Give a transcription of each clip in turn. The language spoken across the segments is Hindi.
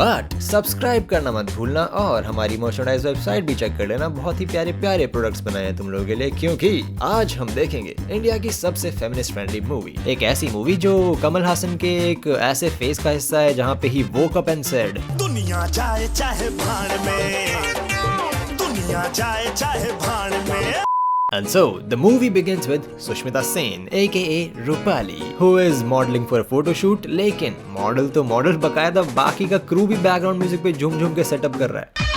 बट सब्सक्राइब करना मत भूलना और हमारी मर्चेंडाइज वेबसाइट भी चेक कर लेना। बहुत ही प्यारे प्यारे प्रोडक्ट्स बनाए हैं तुम लोगों के लिए, क्योंकि आज हम देखेंगे इंडिया की सबसे फेमिनिस्ट फ्रेंडली मूवी। एक ऐसी मूवी जो कमल हासन के एक ऐसे फेस का हिस्सा है जहाँ पे ही वोक अप एंड सेड दुनिया जाए चाहे भाड़ में, दुनिया जाए चाहे भाड़ में। And so, the movie begins with Sushmita Sen, aka Rupali, who is modeling for a photo shoot. लेकिन मॉडल तो मॉडल, बकायदा बाकी का क्रू भी बैकग्राउंड म्यूजिक पे झूम झूम के सेटअप कर रहा है।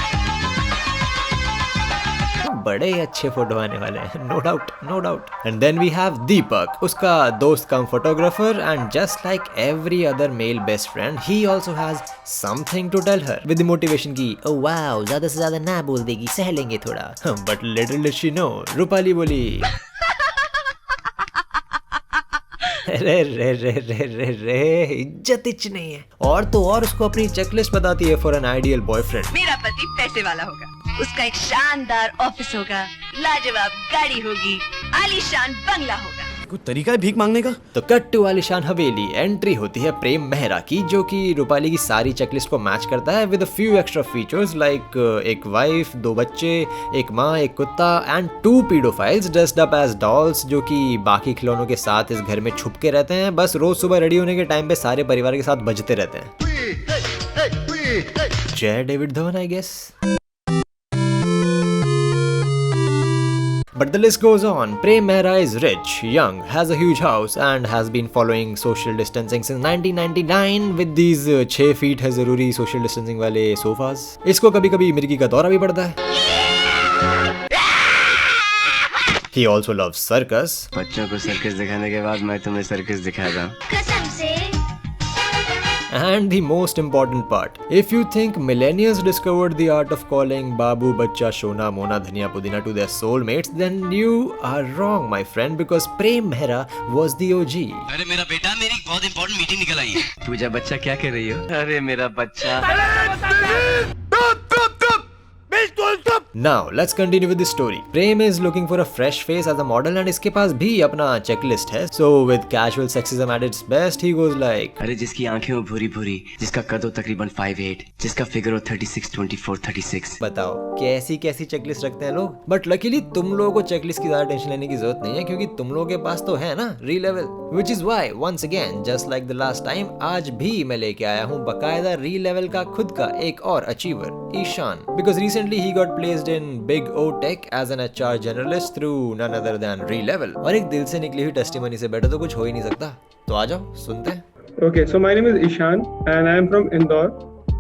बड़े ही अच्छे फोटो आने वाले हैं, no doubt no doubt. And then we have Deepak, उसका दोस्त cum photographer, and just like every other male best friend he also has something to tell her with the motivation की ओह वाओ ज्यादा से ज्यादा ना बोल देगी, सह लेंगे थोड़ा। But little did she know, Rupali बोली रे रे रे रे रे रे इज्जत इच नहीं है। और तो और उसको अपनी चेकलिस्ट बताती है फॉर एन आइडियल बॉयफ्रेंड। मेरा पति पैसे वाला होगा, उसका एक शानदार ऑफिस होगा, लाजवाब गाड़ी होगी, आलीशान बंगला होगा। कोई तरीका है भीख मांगने का? तो कट टू आलीशान हवेली। एंट्री होती है प्रेम मेहरा की, जो कि रूपाली की सारी चेकलिस्ट को मैच करता है with a few extra features like एक वाइफ, 2 बच्चे, एक माँ, एक कुत्ता and 2 paedophiles dressed up as dolls, जो कि बाकी खिलौनों के साथ इस घर में छुप के रहते हैं। बस रोज सुबह रेडी होने के टाइम पे सारे परिवार के साथ बजते रहते हैं। जय David Dhawan I guess. But the list goes on. Prem Mehra is rich, young, has a huge house and has been following social distancing since 1999 with these 6 feet है जरूरी social distancing वाले sofas. इसको कभी-कभी मिर्गी का दौरा भी पड़ता है। He also loves circus. बच्चों को सर्कस दिखाने के बाद मैं तुम्हें सर्कस दिखाता हूँ। कसम से। And the most important part, if you think millennials discovered the art of calling Babu, Bachcha, Shona, Mona, Dhania, Pudina to their soulmates, then you are wrong, my friend, because Prem Mehra was the OG. अरे मेरा बेटा, मेरी बहुत इंपॉर्टेंट मीटिंग निकल आई है। पूजा बच्चा क्या कर रही हो? अरे मेरा बच्चा। Now let's continue with the story. Prem is looking for a fresh face as a model and इसके पास भी अपना checklist है. So with casual sexism at its best, he goes like अरे जिसकी आंखें हो भूरी भूरी, जिसका कद हो तकरीबन 5'8", जिसका फिगर हो 36, 24, 36। बताओ कैसी कैसी चेकलिस्ट रखते हैं लोग। बट लकीली तुम लोगों को चेकलिस्ट की ज्यादा टेंशन लेने की जरूरत नहीं है, क्योंकि तुम लोगों के पास तो है ना री-लेवल, which is why once again just like the last time, आज भी मैं लेके आया हूँ बकायदा री-लेवल का खुद का एक और achiever, Ishaan, because recently he got placed in Big O Tech as an HR generalist through none other than Re-Level. और एक दिल से निकली हुई टेस्टिमनी से बेटर तो कुछ हो ही नहीं सकता। तो आ जाओ सुनते हैं। Okay, so my name is Ishan and I am from Indore.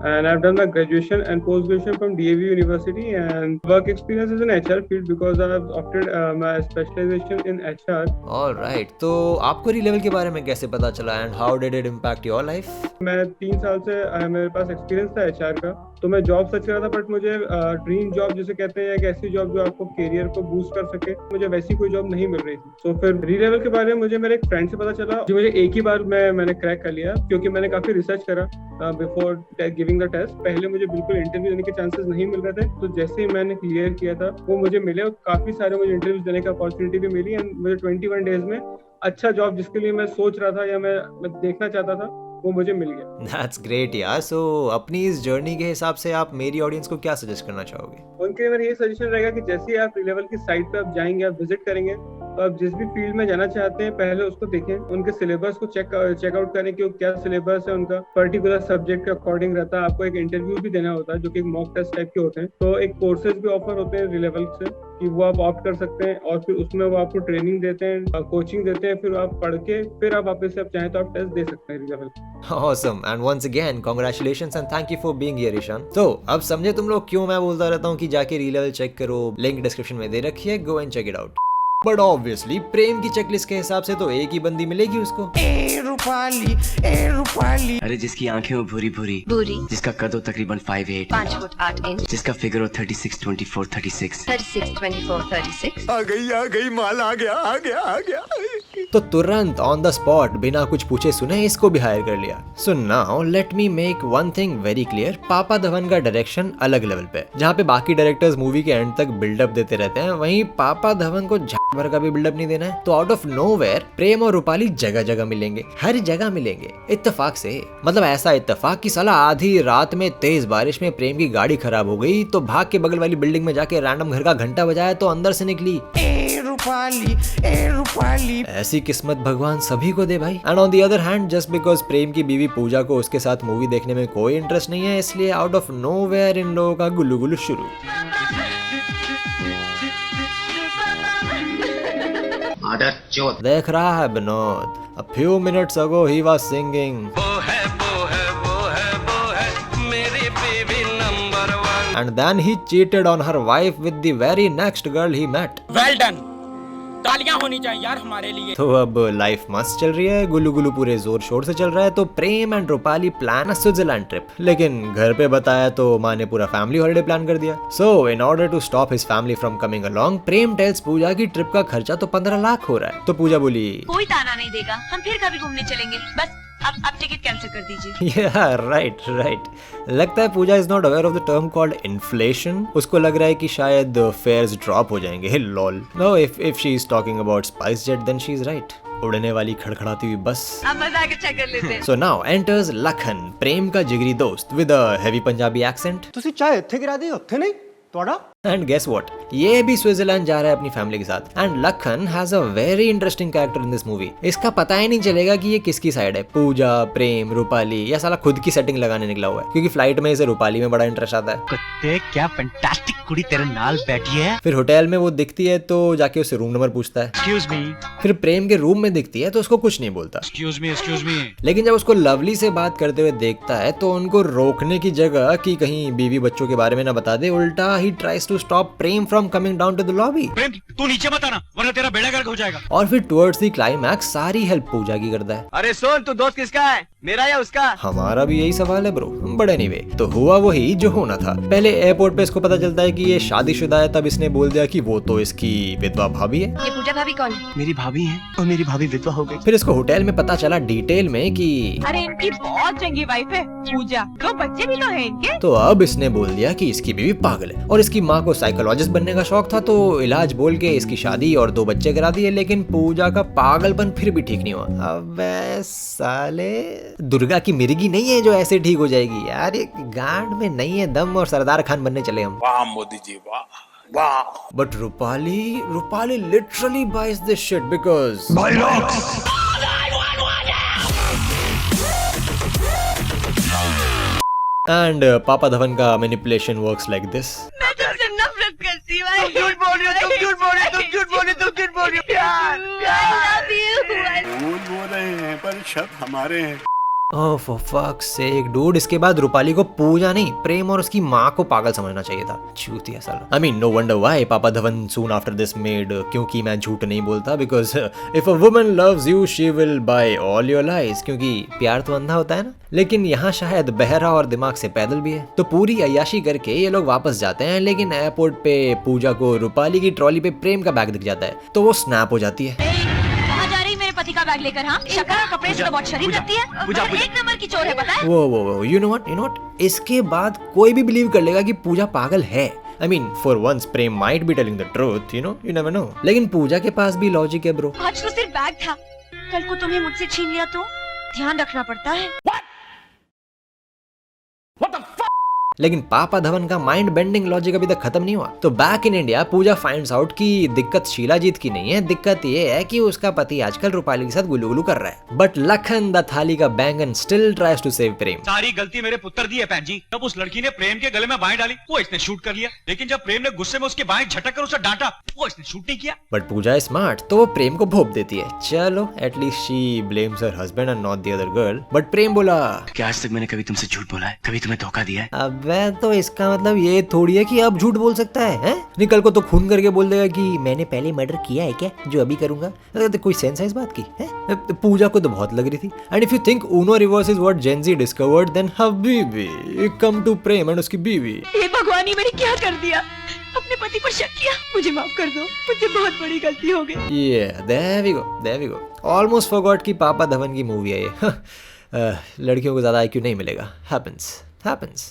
And I've done my graduation and post-graduation from DAV University, and work experience is in HR field because I've opted my specialization in HR. All right, तो आपको री-लेवल के बारे में कैसे पता चला and how did it impact your life? मैं 3 साल से मेरे पास एक्सपीरियंस था HR का, तो मैं जॉब सर्च कर रहा था, बट मुझे ड्रीम जॉब जिसे कहते हैं, एक ऐसी जॉब जो आपको करियर को बूस्ट कर सके, मुझे वैसी कोई जॉब नहीं मिल रही थी। तो फिर री-लेवल के बारे में मुझे मेरे एक फ्रेंड से पता चला, जो मुझे एक ही बार मैंने क्रैक कर लिया, क्योंकि मैंने काफी रिसर्च करा बिफोर गिविंग द टेस्ट। पहले मुझे बिल्कुल इंटरव्यू देने के चांसेस नहीं मिल रहे थे, तो जैसे ही मैंने क्लियर किया था वो मुझे मिले, और काफी सारे मुझे इंटरव्यूज देने की अपॉर्चुनिटी भी मिली, एंड मुझे 21 डेज में अच्छा जॉब जिसके लिए मैं सोच रहा था या मैं देखना चाहता था वो मुझे मिल गया। That's great यार। So अपनी इस जर्नी के हिसाब से आप मेरी ऑडियंस को क्या सजेस्ट करना चाहोगे? उनके लिए मेरा ये सजेशन रहेगा कि जैसे ही आप री-लेवल की साइट पे आप जाएंगे, आप विजिट करेंगे, तो आप जिस भी फील्ड में जाना चाहते हैं पहले उसको देखें, उनके सिलेबस को चेकआउट करें कि वो क्या सिलेबस है उनका, पर्टिकुलर सब्जेक्ट के अकॉर्डिंग रहता है। आपको एक इंटरव्यू भी देना होता है जो कि एक मॉक टेस्ट टाइप के होते हैं, तो एक कोर्सेज भी ऑफर होते हैं री-लेवल से कि वो आप ऑप्ट कर सकते हैं, और फिर उसमें वो आपको ट्रेनिंग देते हैं, कोचिंग देते हैं, फिर आप पढ़ के फिर आप वापस से आप चाहें तो आप टेस्ट दे सकते हैं री-लेवल। Awesome and once again congratulations and thank you for being here Ishan. तो अब समझे तुम लोग क्यों मैं बोलता रहता हूँ कि जाके री-लेवल चेक करो, लिंक डिस्क्रिप्शन में दे रखी है, go and check it out. But obviously Prem की चेकलिस्ट के हिसाब से तो एक ही बंदी मिलेगी उसको। ए रूपाली। अरे जिसकी आंखें हो भूरी भूरी, जिसका कद हो तकरीबन 5'8", 5 फुट 8 इंच, जिसका फिगर हो 36, 24, 36। 36, 24, 36। आ गई माल आ गया। तो तुरंत ऑन द स्पॉट बिना कुछ पूछे सुने इसको भी हायर कर लिया। So now let me make one thing very clear, पापा धवन का डायरेक्शन अलग लेवल पे। जहाँ पे बाकी डायरेक्टर्स मूवी के एंड तक बिल्डअप देते रहते हैं, वहीं पापा धवन को झाड़ भर का भी बिल्डअप नहीं देना है। तो आउट ऑफ नोवेयर प्रेम और रूपाली जगह जगह मिलेंगे, हर जगह मिलेंगे इत्तेफाक से। मतलब ऐसा इत्तेफाक कि साला आधी रात में तेज बारिश में प्रेम की गाड़ी खराब हो गई तो भाग के बगल वाली बिल्डिंग में जाके रैंडम घर का घंटा बजाया तो अंदर से निकली ए रूपाली। ऐसी किस्मत भगवान सभी को दे भाई। And on the other hand, just because Prem की बीवी पूजा को उसके साथ मूवी देखने में कोई इंटरेस्ट नहीं है, इसलिए आउट ऑफ नोवेयर इन लोगों का गुल्लू गुल्लू शुरू। देख रहा है Vinod, a few minutes ago he was singing मेरी baby number 1 and then he cheated on her wife with the very next girl he met. Well done, तालियां होनी चाहिए यार हमारे लिए। तो अब लाइफ मस्त चल रही है, गुल्लू गुल्लू पूरे जोर शोर से चल रहा है। तो Prem and Rupali plan a Switzerland trip, लेकिन घर पे बताया तो माँ ने पूरा फैमिली हॉलिडे प्लान कर दिया। So in order to stop his family from coming along, Prem tells Pooja की ट्रिप का खर्चा तो 15 लाख हो रहा है। तो पूजा बोली कोई ताना नहीं देगा, हम फिर कभी घूमने चलेंगे, बस आप टिकट कैंसिल कर दीजिए। Yeah, right. लगता है Pooja is not aware of the term called inflation. उसको लग रहा है कि शायद फेयर्स ड्रॉप हो जाएंगे। Lol. No, if she is talking about SpiceJet then she is right. उड़ने वाली खड़खड़ाती हुई बस। अब मजाक अच्छा कर लेते हैं। So now enters लखन, प्रेम का जिगरी दोस्त with a heavy Punjabi accent. ਤੁਸੀਂ ਚਾਹੇ ਇੱਥੇ ਗਿਰਾ ਦੇ ਉੱਥੇ ਨਹੀਂ ਤੁਹਾਡਾ। And guess what? ये भी स्विट्जरलैंड जा रहा है अपनी फैमिली के साथ। And Lakhan has a very interesting character in this movie. इसका पता ही नहीं चलेगा कि ये किसकी साइड है, पूजा, प्रेम, रूपाली, या साला खुद की सेटिंग लगाने निकला हुआ है। क्योंकि फ्लाइट में इसे रूपाली में बड़ा इंटरेस्ट आता है। कुत्ते क्या फैंटास्टिक कुड़ी तेरे नाल बैठी है। फिर होटल में वो दिखती है तो जाके उससे रूम नंबर पूछता है। Excuse me. फिर प्रेम के रूम में दिखती है तो उसको कुछ नहीं बोलता। Excuse me. लेकिन जब उसको लवली से बात करते हुए देखता है तो उनको रोकने की जगह कि कहीं बीवी बच्चों के बारे में ना बता दे, उल्टा ही tries to stop Prem from coming down to the lobby. Prem तू नीचे मत आना वरना तेरा बेड़ा गर्क हो जाएगा। और फिर टुवर्ड्स द क्लाइमैक्स सारी हेल्प पूजा की करता है। अरे सुन, तू दोस्त किसका है, मेरा या उसका? हमारा भी यही सवाल है ब्रो। बड़े नीवे तो हुआ वही जो होना था। पहले एयरपोर्ट पे इसको पता चलता है कि ये शादीशुदा है, तब इसने बोल दिया कि वो तो इसकी विधवा भाभी है। ये पूजा भाभी कौन है? मेरी भाभी है और मेरी भाभी विधवा हो गई। फिर इसको होटल में पता चला डिटेल में कि अरे इनकी बहुत चंगी वाइफ है पूजा, 2 बच्चे भी तो हैं इनके। तो अब इसने बोल दिया कि इसकी बीवी पागल है और इसकी माँ को साइकोलॉजिस्ट बनने का शौक था, तो इलाज बोल के इसकी शादी और 2 बच्चे करा दिए। लेकिन पूजा का पागलपन फिर भी ठीक नहीं हुआ। अबे साले, दुर्गा की मिर्गी नहीं है जो ऐसे ठीक हो जाएगी यार। ये गांड में नहीं है दम और सरदार खान बनने चले हम। वाह मोदी जी वाह। But Rupali literally buys this shit because and पापा धवन का मैनिपुलेशन वर्क्स लाइक दिस। मैं तुमसे नफरत करती हूँ। झूठ बोल रही हो, तुम झूठ बोल रही हो प्यार। बोल रहे हैं पर शब्द हमारे हैं। ओह फॉर फक्स सेक डूड, इसके बाद रूपाली को पूजा नहीं प्रेम और उसकी माँ को पागल समझना चाहिए था। चूतिया साला। I mean no wonder why papa Dhawan soon after this made, क्योंकि मैं झूठ नहीं बोलता, because if a woman loves you she will buy all your lies, क्योंकि प्यार तो अंधा होता है ना। लेकिन यहाँ शायद बहरा और दिमाग से पैदल भी है। तो पूरी अय्याशी करके ये लोग वापस जाते हैं, लेकिन एयरपोर्ट पे पूजा को रूपाली की ट्रॉली पे प्रेम का बैग दिख जाता है तो वो स्नैप हो जाती है। पति का बैग लेकर। हाँ, शक्ल और कपड़े से तो बहुत शरीफ लगती है। एक नंबर की चोर है पता है। वो यू नो व्हाट, इसके बाद कोई भी बिलीव कर लेगा कि पूजा पागल है। I mean, for once, Prem might be telling the truth, you know, you never know. लेकिन पूजा के पास भी लॉजिक है ब्रो। आज तो सिर्फ बैग था, कल को तुम्हें मुझसे छीन लिया तो ध्यान रखना पड़ता है। लेकिन पापा धवन का माइंड बेंडिंग लॉजिक अभी तक खत्म नहीं हुआ। तो back in India Pooja finds out कि दिक्कत शीलाजीत की नहीं है, दिक्कत ये है कि उसका पति आजकल रूपाली के साथ गुल्लू गुल्लू कर रहा है। बट लखन द थाली का बैंगन स्टिल ट्राइज टू सेव प्रेम। सारी गलती मेरे पुत्र दी है पैन जी। जब उस लड़की ने प्रेम के गले में बाएं डाली वो इसने शूट कर लिया, लेकिन जब प्रेम ने गुस्से में उसकी बाएं झटक कर उसे डांटा वो इसने शूट नहीं किया। बट पूजा स्मार्ट तो वो प्रेम को भोप देती है। चलो at least she blames her husband and not the other girl. But Prem बोला क्या आज तक मैंने कभी तुमसे झूठ बोला है, कभी तुम्हें धोखा दिया है? अबे तो इसका मतलब ये थोड़ी है कि अब झूठ बोल सकता है, हैं? निकल को तो खून करके बोल देगा कि मैंने पहले मर्डर किया है क्या, जो अभी करूंगा। तो कोई सेंस है इस बात की है? पूजा को तो बहुत लग रही थी। And if you think Uno reverse is what Gen Z discovered, then हबीबी कम टू प्रेम एंड उसकी बीवी। ये भगवान ही मैंने क्या कर दिया, अपने पति पर शक किया। मुझे माफ कर दो, मुझसे बहुत बड़ी गलती हो गई। there we go. Almost forgot कि पापा धवन की मूवी है ये। लड़कियों को ज्यादा IQ नहीं मिलेगा। happens.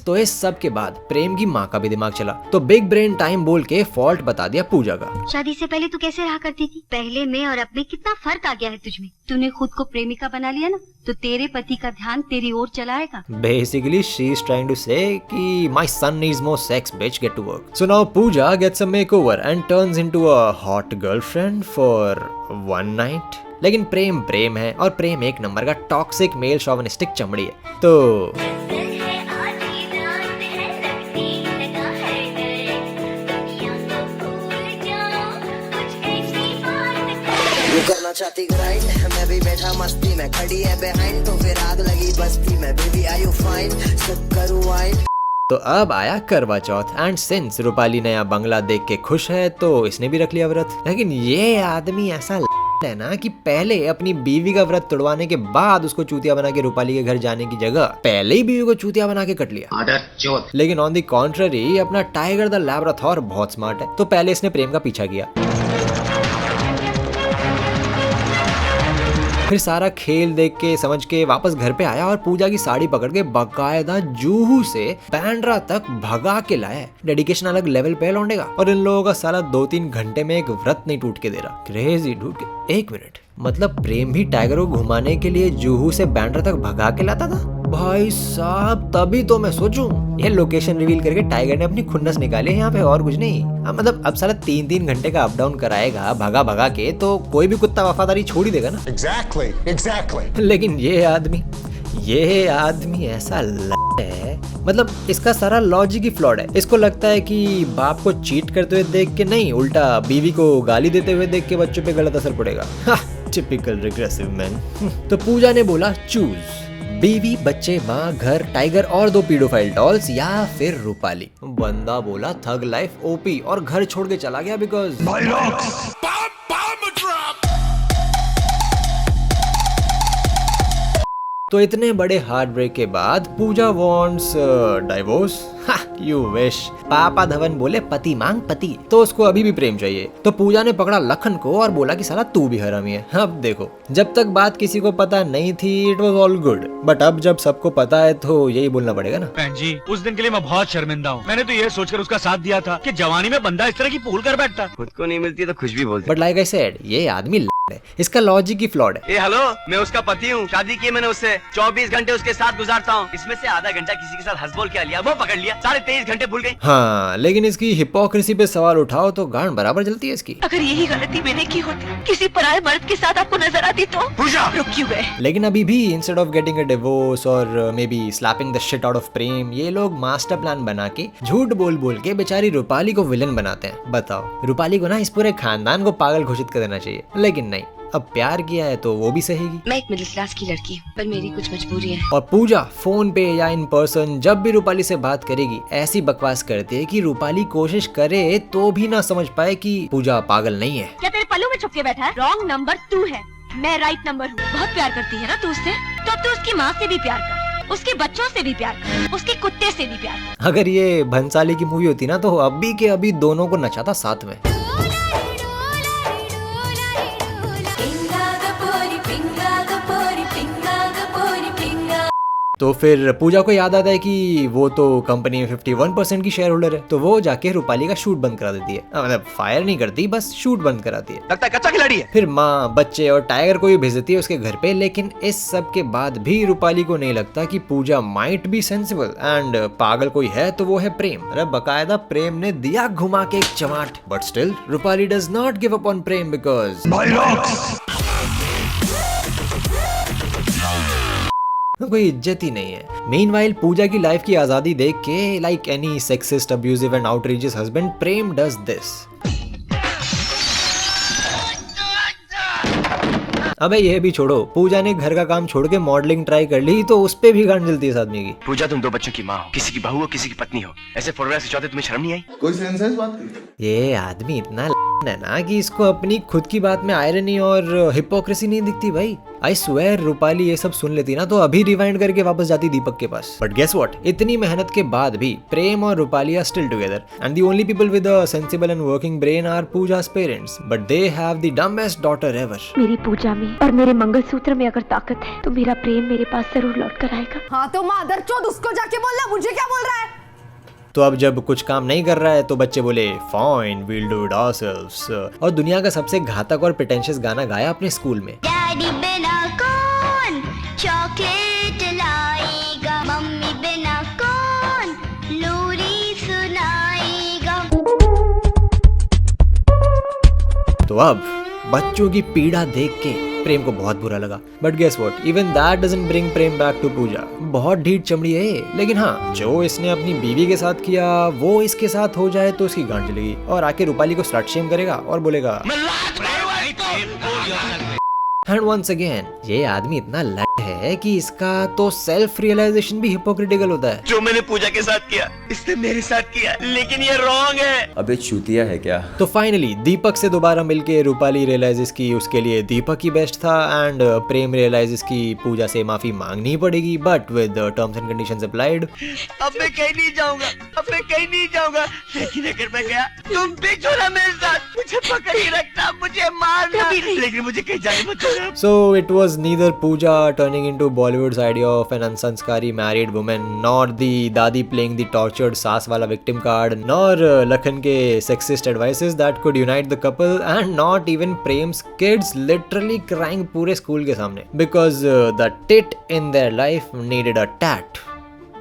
तो इस सब के बाद प्रेम की माँ का भी दिमाग चला, तो बिग ब्रेन टाइम बोल के फॉल्ट बता दिया पूजा का। शादी से पहले तू कैसे रहा करती थी? पहले में और अब में कितना फर्क आ गया है तुझमें। तूने खुद को प्रेमिका बना लिया ना, तो तेरे पति का ध्यान तेरी ओर चलाएगा। Basically, she is trying to say कि my son needs more sex, bitch, get to work. So now Pooja gets a makeover and turns into a hot girlfriend for one night. लेकिन प्रेम है, और प्रेम एक नंबर का टॉक्सिक मेल शॉविनिस्टिक चमड़ी है। तो करना चाहती ग्राइंड, मैं भी बैठा मस्ती में, खड़ी है बिहाइंड, तो फिर आग लगी बस्ती में। बेबी आर यू फाइन, सब करूं वाइन। तो अब आया करवा चौथ, एंड सिंस रूपाली नया बंगला देख के खुश है तो इसने भी रख लिया व्रत। लेकिन ये आदमी ऐसा है ना कि पहले अपनी बीवी का व्रत तोड़वाने के बाद उसको चूतिया बना के रूपाली के घर जाने की जगह पहले ही बीवी को चूतिया बना के कट लिया। लेकिन ऑन दी कॉन्ट्ररी अपना टाइगर द लैब्राथोर बहुत स्मार्ट है, तो पहले इसने प्रेम का पीछा किया, फिर सारा खेल देख के समझ के वापस घर पे आया और पूजा की साड़ी पकड़ के बकायदा जूहू से बांद्रा तक भगा के लाया। डेडिकेशन अलग लेवल पे लौंडेगा, और इन लोगों का साला 2-3 घंटे में एक व्रत नहीं टूट के दे रहा। Crazy dude. एक मिनट, मतलब प्रेम भी टाइगर को घुमाने के लिए जूहू से बांद्रा तक भगा के लाता था? भाई साहब, तभी तो मैं सोचूं ये लोकेशन रिवील करके टाइगर ने अपनी खुन्नस निकाली है यहाँ पे, और कुछ नहीं। मतलब अब साला 3-3 घंटे का अप डाउन कराएगा भगा के, तो कोई भी कुत्ता वफादारी छोड़ ही देगा ना। एग्जैक्टली। लेकिन ये आदमी ऐसा है, मतलब इसका सारा लॉजिक ही फ्लॉड है। इसको लगता है कि बाप को चीट करते हुए देख के नहीं, उल्टा बीवी को गाली देते हुए देख के बच्चों पे गलत असर पड़ेगा। Typical regressive man. तो पूजा ने बोला चूज, बीवी, बच्चे, माँ, घर, टाइगर और 2 पीडोफाइल डॉल्स, या फिर रूपाली। बंदा बोला थग लाइफ ओपी, और घर छोड़ के चला गया बिकॉज तो इतने बड़े हार्ट ब्रेक के बाद पूजा वांट्स डाइवोर्स। You wish. पापा धवन बोले पति मांग पति, तो उसको अभी भी प्रेम चाहिए। तो पूजा ने पकड़ा लखन को और बोला कि साला तू भी हरामी है। अब देखो, जब तक बात किसी को पता नहीं थी it was all good, but अब जब सबको पता है तो यही बोलना पड़ेगा ना। बहन जी, उस दिन के लिए मैं बहुत शर्मिंदा हूँ। मैंने तो ये सोचकर उसका साथ दिया था कि जवानी में बंदा इस तरह की पूल कर बैठता। खुद को नहीं मिलती तो कुछ भी बोलते। बट लाइक आई सेड, ये आदमी है, इसका लॉजिक ही फ्लॉड है। हेलो, मैं उसका पति हूँ, शादी की मैंने उससे, 24 घंटे उसके साथ गुजारता हूँ। इसमें से आधा घंटा किसी के साथ हंस बोल क्या लिया, वो पकड़ लिया, 23.5 घंटे भूल गई। हाँ, लेकिन इसकी हिपोक्रेसी पे सवाल उठाओ तो गांड बराबर जलती है इसकी। अगर यही गलती मैंने की होती, किसी पराये मर्द के साथ आपको नजर आती तो रुक क्यों गए? लेकिन अभी भी instead of getting a divorce और maybe slapping the shit out of Prem, ये लोग मास्टर प्लान बना के झूठ बोल के बेचारी रूपाली को विलन बनाते हैं। बताओ, रूपाली को ना इस पूरे खानदान को पागल घोषित कर देना चाहिए, लेकिन नहीं, अब प्यार किया है तो वो भी सहेगी। मैं एक मिडिल क्लास की लड़की हूँ, पर मेरी कुछ मजबूरी है। और पूजा फोन पे या इन पर्सन जब भी रूपाली से बात करेगी ऐसी बकवास करती है कि रूपाली कोशिश करे तो भी ना समझ पाए कि पूजा पागल नहीं है। क्या तेरे पल्लू में छुप के बैठा है? रॉन्ग नंबर तू है, मैं राइट नंबर हूँ। बहुत प्यार करती है ना तू उससे, तो अब तू उसकी माँ से भी प्यार कर, उसके बच्चों से भी प्यार कर, उसके कुत्ते से भी प्यार कर। अगर ये भंसाली की मूवी होती ना तो अभी के अभी दोनों को नचाता साथ में। तो फिर पूजा को याद आता है कि वो तो कंपनी में 51% की शेयर होल्डर है, तो वो जाके रूपाली का शूट बंद करा देती है। मतलब फायर नहीं करती, बस शूट बंद कराती है। लगता है कच्चा खिलाड़ी है। फिर माँ, बच्चे और टाइगर को भी भेज देती है उसके घर पे। लेकिन इस सब के बाद भी रूपाली को नहीं लगता कि पूजा माइट बी सेंसिबल एंड पागल कोई है तो वो है प्रेम। अरे बकायदा प्रेम ने दिया घुमा के एक चमाट। But still Rupali does not give up on Prem because कोई इज्जत ही नहीं है। मीनवाइल पूजा की लाइफ की आजादी देख के like any sexist, abusive and outrageous husband, Prem does this. अबे ये भी छोड़ो, पूजा ने घर का काम छोड़ के मॉडलिंग ट्राई कर ली तो उस पे भी गांड जलती है इस आदमी की। पूजा, तुम 2 बच्चों की माँ हो, किसी की बहू हो, किसी की पत्नी हो, ऐसे फोटोग्राफ खिंचवाते तुम्हें शर्म नहीं आई? कोई सेंस है इस बात की? ये आदमी इतना ना कि इसको अपनी खुद की बात में आयरनी और हिपोक्रेसी नहीं दिखती भाई। आई स्वेयर रूपाली ये सब सुन लेती ना तो अभी रिवाइंड करके वापस जाती दीपक के पास। बट गेस व्हाट, इतनी मेहनत के बाद भी प्रेम और Rupali are still together and the only people with a sensible and working brain are Pooja's parents, but they have the dumbest daughter ever. मेरी पूजा में और मेरे मंगलसूत्र में अगर ताकत है तो मेरा प्रेम मेरे पास जरूर लौट कर आएगा। हाँ तो मादरचोद उसको जाके बोलना, मुझे क्या बोल रहा है? तो अब जब कुछ काम नहीं कर रहा है तो बच्चे बोले fine we'll do it ourselves, और दुनिया का सबसे घातक और प्रिटेंशियस गाना गाया अपने स्कूल में। डैडी बिना कौन चॉकलेट लाएगा, मम्मी बिना कौन लोरी सुनाएगा। तो अब बच्चों की पीड़ा देख के प्रेम को बहुत बुरा लगा। But guess what, even that doesn't bring Prem back to Pooja. बहुत ढीठ चमड़ी है ये, लेकिन हाँ जो इसने अपनी बीवी के साथ किया वो इसके साथ हो जाए तो इसकी गांड चलेगी और आके रूपाली को स्लट शेम करेगा और बोलेगा। एंड वंस अगेन ये आदमी इतना लट है कि इसका तो सेल्फ रियलाइजेशन भी हिपोक्रिटिकल होता है। जो मैंने पूजा के साथ किया इसने मेरे साथ किया, लेकिन ये रॉन्ग है। अबे चूतिया है क्या? तो फाइनली दीपक से दोबारा मिलके रूपाली रियलाइजेस की उसके लिए दीपक ही बेस्ट था एंड प्रेम रियलाइजेस की पूजा से माफी मांगनी पड़ेगी, but with terms and conditions applied. अब मैं कहीं नहीं जाऊंगा, अब मैं कहीं नहीं जाऊंगा, लेकिन अगर मैं गया तुम भी छोड़ा मेरे साथ, मुझे पकड़ ही रखना, मुझे मारना, लेकिन मुझे कहीं जाने मत देना। So it was neither Pooja turning into Bollywood's idea of an unsanskari married woman, nor the दादी playing the tortured सास वाला victim card, nor लखन के sexist advices that could unite the couple, and not even Prem's kids literally crying पूरे स्कूल के सामने because the tit in their life needed a tat.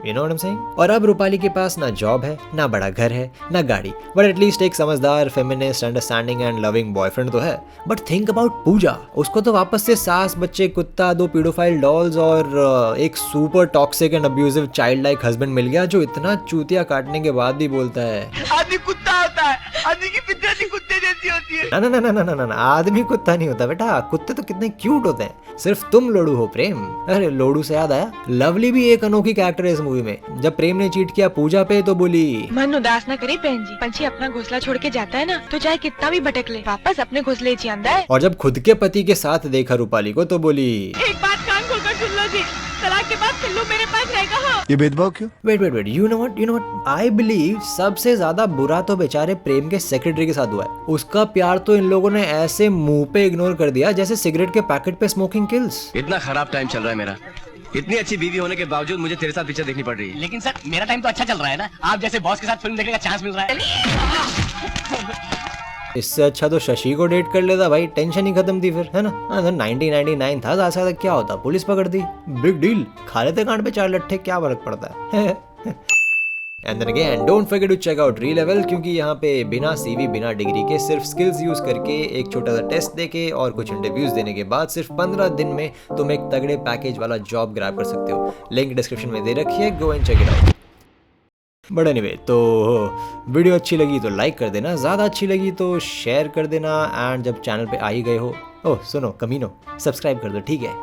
You know what I'm saying? और अब रूपाली के पास ना जॉब है, ना बड़ा घर है, ना गाड़ी, बट एटलीस्ट एक समझदार, feminist, understanding and loving boyfriend तो है। बट थिंक अबाउट पूजा, उसको तो वापस से सास, बच्चे, कुत्ता, 2 पीडोफाइल डॉल्स और एक super toxic and abusive child like husband मिल गया जो इतना चूतिया काटने के बाद भी बोलता है आदमी कुत्ता होता है, आदमी की फितरत ही कुत्ते जैसी होती है। ना ना ना ना ना ना, आदमी कुत्ता नहीं होता बेटा, कुत्ते तो कितने क्यूट होते हैं, सिर्फ तुम लोडू हो प्रेम। अरे लोडू से याद आया, लवली भी एक अनोखी कैरेक्टर है इस मूवी में। जब प्रेम ने चीट किया पूजा पे तो बोली, मन उदास न करे बहन जी, पंछी अपना घोंसला छोड़ के जाता है ना तो चाहे कितना भी भटक ले वापस अपने घोंसले ही आंदा है। और जब खुद के पति के साथ देखा रूपाली को तो बोली, एक बात कान खोलकर सुन लो जी, तलाक के बाद पिल्लू मेरे पास रहेगा। हाँ। ये भेदभाव क्यों? Wait you know what I believe सबसे ज्यादा बुरा तो बेचारे प्रेम के सेक्रेटरी के साथ हुआ है। उसका प्यार तो इन लोगों ने ऐसे मुंह पे इग्नोर कर दिया जैसे सिगरेट के पैकेट पे स्मोकिंग किल्स। इतना खराब टाइम चल रहा है मेरा, इतनी अच्छी बीवी होने के बावजूद मुझे तेरे साथ पिक्चर देखनी पड़ रही है। लेकिन सर मेरा टाइम तो अच्छा चल रहा है ना, आप जैसे बॉस के साथ फिल्म देखने का चांस मिल रहा है। इससे अच्छा तो शशि को डेट कर लेता भाई, टेंशन ही खत्म थी फिर, है ना। 1999 था, ज्यादा से क्या होता, पुलिस पकड़ दी, बिग डील, खा लेते कांड पे 4 लट्ठे, क्या फर्क पड़ता है। And then again don't forget to check out Relevel, क्योंकि यहाँ पे बिना सीवी बिना डिग्री के सिर्फ स्किल्स यूज करके एक छोटा सा टेस्ट देके और कुछ इंटरव्यूज देने के बाद सिर्फ 15 दिन में तुम एक तगड़े पैकेज वाला जॉब ग्रैब कर सकते हो। लिंक डिस्क्रिप्शन में दे रखी है, go and check it out. But anyway, तो वीडियो अच्छी लगी तो लाइक कर देना, ज़्यादा अच्छी लगी तो शेयर कर देना, एंड जब चैनल पे आ ही गए हो, ओह सुनो कमीनो, सब्सक्राइब कर दो, ठीक है।